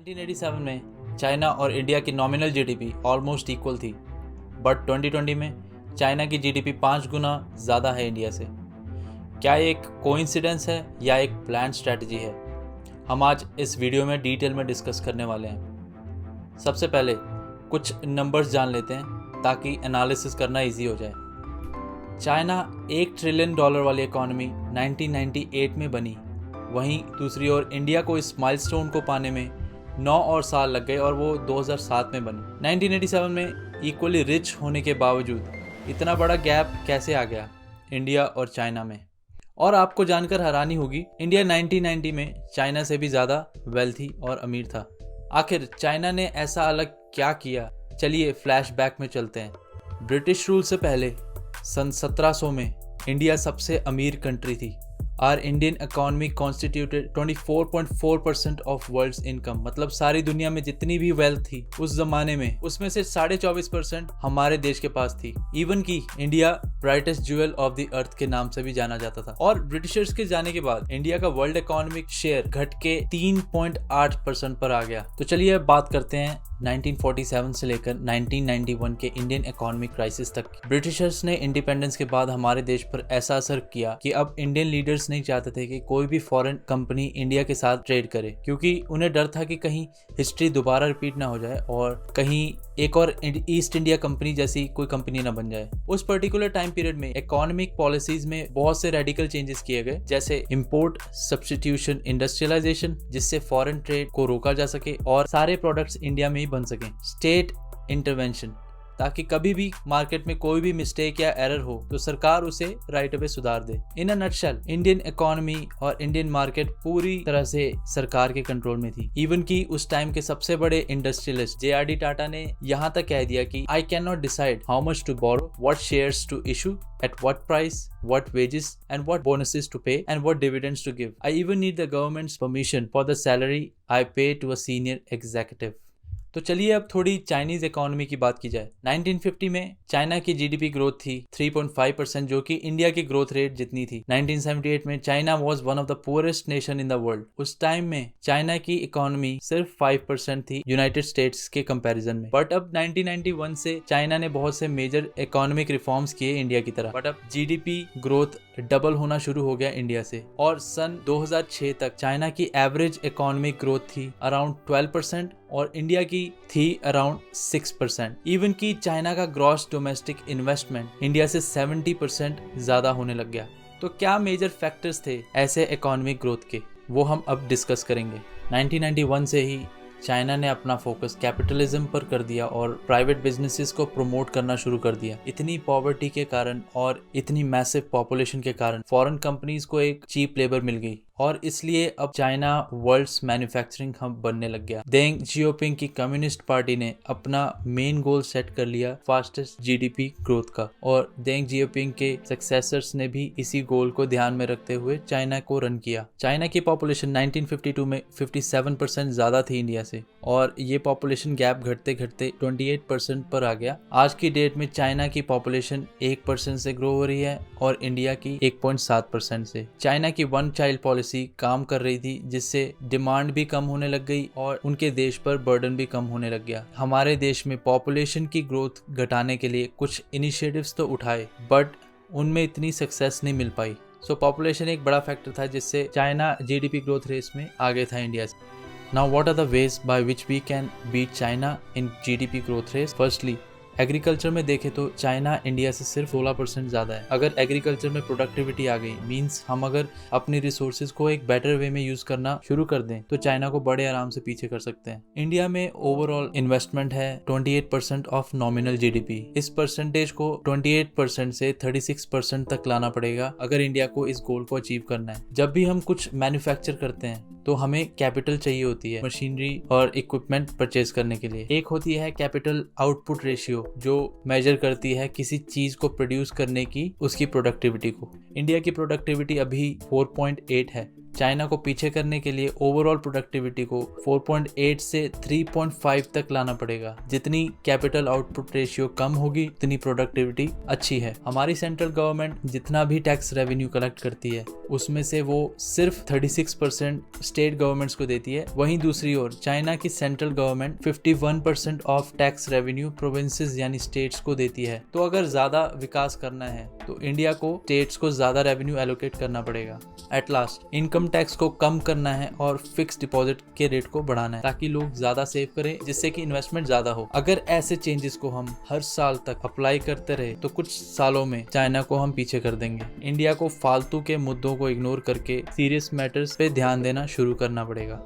1987 में चाइना और इंडिया की नॉमिनल जीडीपी ऑलमोस्ट इक्वल थी, बट 2020 में चाइना की जीडीपी 5 गुना ज़्यादा है इंडिया से। क्या ये एक कोइंसिडेंस है या एक प्लान स्ट्रैटेजी है? हम आज इस वीडियो में डिटेल में डिस्कस करने वाले हैं। सबसे पहले कुछ नंबर्स जान लेते हैं ताकि एनालिसिस करना इजी हो जाए। चाइना $1 ट्रिलियन वाली इकॉनमी 1998 में बनी, वहीं दूसरी ओर इंडिया को इस माइलस्टोन को पाने में 9 और साल लग गए और वो 2007 में बनी। 1987 में इक्वली रिच होने के बावजूद इतना बड़ा गैप कैसे आ गया इंडिया और चाइना में? और आपको जानकर हैरानी होगी, इंडिया 1990 में चाइना से भी ज़्यादा वेल्थी और अमीर था। आखिर चाइना ने ऐसा अलग क्या किया? चलिए फ्लैशबैक में चलते हैं। ब्रिटिश रूल से पहले सन 1700 में इंडिया सबसे अमीर कंट्री थी। Our Indian economy constituted 24.4% of world's income, मतलब सारी दुनिया में जितनी भी वेल्थ थी उस जमाने में, उसमें से 24.5% हमारे देश के पास थी। इवन की India brightest jewel of the earth के नाम से भी जाना जाता था। और ब्रिटिशर्स के जाने के बाद इंडिया का वर्ल्ड इकोनॉमिक शेयर घट के 3.8% पर आ गया। तो चलिए अब बात करते हैं 1947 से लेकर 1991 के इंडियन इकोनॉमिक क्राइसिस तक। ब्रिटिशर्स ने इंडिपेंडेंस के बाद हमारे देश पर ऐसा असर किया कि अब इंडियन लीडर्स नहीं चाहते थे कि कोई भी फॉरेन कंपनी इंडिया के साथ ट्रेड करे, क्योंकि उन्हें डर था कि कहीं हिस्ट्री दोबारा रिपीट ना हो जाए और कहीं एक और ईस्ट इंडिया कंपनी जैसी कोई कंपनी ना बन जाए। उस पर्टिकुलर टाइम पीरियड में इकोनॉमिक पॉलिसीज में बहुत से रेडिकल चेंजेस किए गए, जैसे इंपोर्ट सब्स्टिट्यूशन इंडस्ट्रियलाइजेशन, जिससे फॉरेन ट्रेड को रोका जा सके और सारे प्रोडक्ट्स इंडिया में ही बन सकें। स्टेट इंटरवेंशन, ताकि कभी भी मार्केट में कोई भी मिस्टेक या एरर हो तो सरकार उसे राइट अवे सुधार दे। इन अ नटशेल, इंडियन इकोनॉमी और इंडियन मार्केट पूरी तरह से सरकार के कंट्रोल में थी। इवन की उस टाइम के सबसे बड़े इंडस्ट्रियलिस्ट JRD टाटा ने यहाँ तक कह दिया कि I can not decide how much to borrow, what shares to issue, at what price, what wages and what bonuses to pay and what dividends to give. I even need the government's permission for the salary I pay to a senior executive. तो चलिए अब थोड़ी Chinese economy की बात की जाए। 1950 में China की जीडीपी ग्रोथ थी 3.5%, जो कि इंडिया की ग्रोथ रेट जितनी थी। 1978 में China was one of the poorest nation in the world. उस टाइम में चाइना की इकोनॉमी सिर्फ 5% थी यूनाइटेड स्टेट्स के कंपैरिजन में। बट अब 1991 से चाइना ने बहुत से मेजर इकोनॉमिक रिफॉर्म्स किए इंडिया की तरह। बट अब जीडीपी ग्रोथ डबल होना शुरू हो गया इंडिया से, और सन 2006 तक चाइना की एवरेज इकोनॉमिक ग्रोथ थी अराउंड 12% और इंडिया की थी अराउंड 6%। इवन की चाइना का ग्रॉस डोमेस्टिक इन्वेस्टमेंट इंडिया से 70% ज्यादा होने लग गया। तो क्या मेजर फैक्टर्स थे ऐसे इकोनॉमिक ग्रोथ के, वो हम अब डिस्कस करेंगे। 1991 से ही चाइना ने अपना फोकस कैपिटलिज्म पर कर दिया और प्राइवेट बिजनेसेस को प्रमोट करना शुरू कर दिया। इतनी पॉवर्टी के कारण और इतनी मैसिव पॉपुलेशन के कारण फॉरेन कंपनीज को एक चीप लेबर मिल गई, और इसलिए अब चाइना वर्ल्ड्स मैन्युफैक्चरिंग हब बनने लग गया। देंग जियोपिंग की कम्युनिस्ट पार्टी ने अपना मेन गोल सेट कर लिया फास्टेस्ट जीडीपी ग्रोथ का, और देंग जियोपिंग के सक्सेसर्स ने भी इसी गोल को ध्यान में रखते हुए चाइना को रन किया। चाइना की पॉपुलेशन 1952 में 57% ज्यादा थी इंडिया से, और ये पॉपुलेशन गैप घटते घटते 28% पर आ गया। आज की डेट में चाइना की पॉपुलेशन 1% से ग्रो हो रही है और इंडिया की 1.7% से। चाइना की वन चाइल्ड पॉलिसी काम कर रही थी, जिससे डिमांड भी कम होने लग गई और उनके देश पर बर्डन भी कम होने लग गया। हमारे देश में पॉपुलेशन की ग्रोथ घटाने के लिए कुछ इनिशिएटिव्स तो उठाए, बट उनमें इतनी सक्सेस नहीं मिल पाई। सो पॉपुलेशन एक बड़ा फैक्टर था जिससे चाइना जीडीपी ग्रोथ रेस में आगे था इंडिया से। Now what are the ways by which we can beat China in GDP growth race? Firstly, agriculture में देखें तो चाइना इंडिया से सिर्फ 16% ज़्यादा है। अगर एग्रीकल्चर में प्रोडक्टिविटी आ गई, मींस हम अगर अपनी रिसोर्सेज को एक बेटर वे में यूज़ करना शुरू कर दें, तो चाइना को बड़े आराम से पीछे कर सकते हैं। इंडिया में ओवरऑल इन्वेस्टमेंट है 28% ऑफ नॉमिनल जीडीपी। इस परसेंटेज को 28% से 36% तक लाना पड़ेगा अगर इंडिया को इस गोल को अचीव करना है। जब भी हम कुछ मैन्युफैक्चर करते हैं तो हमें कैपिटल चाहिए होती है मशीनरी और इक्विपमेंट परचेज करने के लिए। एक होती है कैपिटल आउटपुट रेशियो, जो मेजर करती है किसी चीज को प्रोड्यूस करने की उसकी प्रोडक्टिविटी को। इंडिया की प्रोडक्टिविटी अभी 4.8 है, चाइना को पीछे करने के लिए ओवरऑल प्रोडक्टिविटी को 4.8 से 3.5 तक लाना पड़ेगा। जितनी कैपिटल आउटपुट रेशियो कम होगी उतनी प्रोडक्टिविटी अच्छी है। हमारी सेंट्रल गवर्नमेंट जितना भी टैक्स रेवेन्यू कलेक्ट करती है उसमें से वो सिर्फ 36% स्टेट गवर्नमेंट्स को देती है। वहीं दूसरी ओर चाइना की central government 51% of tax revenue provinces यानी स्टेट्स को देती है। तो अगर ज्यादा विकास करना है तो इंडिया को स्टेट्स को ज्यादा रेवेन्यू एलोकेट करना पड़ेगा। एट लास्ट इनकम टैक्स को कम करना है और फिक्स डिपॉजिट के रेट को बढ़ाना है ताकि लोग ज्यादा सेव करें, जिससे कि इन्वेस्टमेंट ज्यादा हो। अगर ऐसे चेंजेस को हम हर साल तक अप्लाई करते रहे तो कुछ सालों में चाइना को हम पीछे कर देंगे। इंडिया को फालतू के मुद्दों को इग्नोर करके सीरियस मैटर्स पे ध्यान देना शुरू करना पड़ेगा।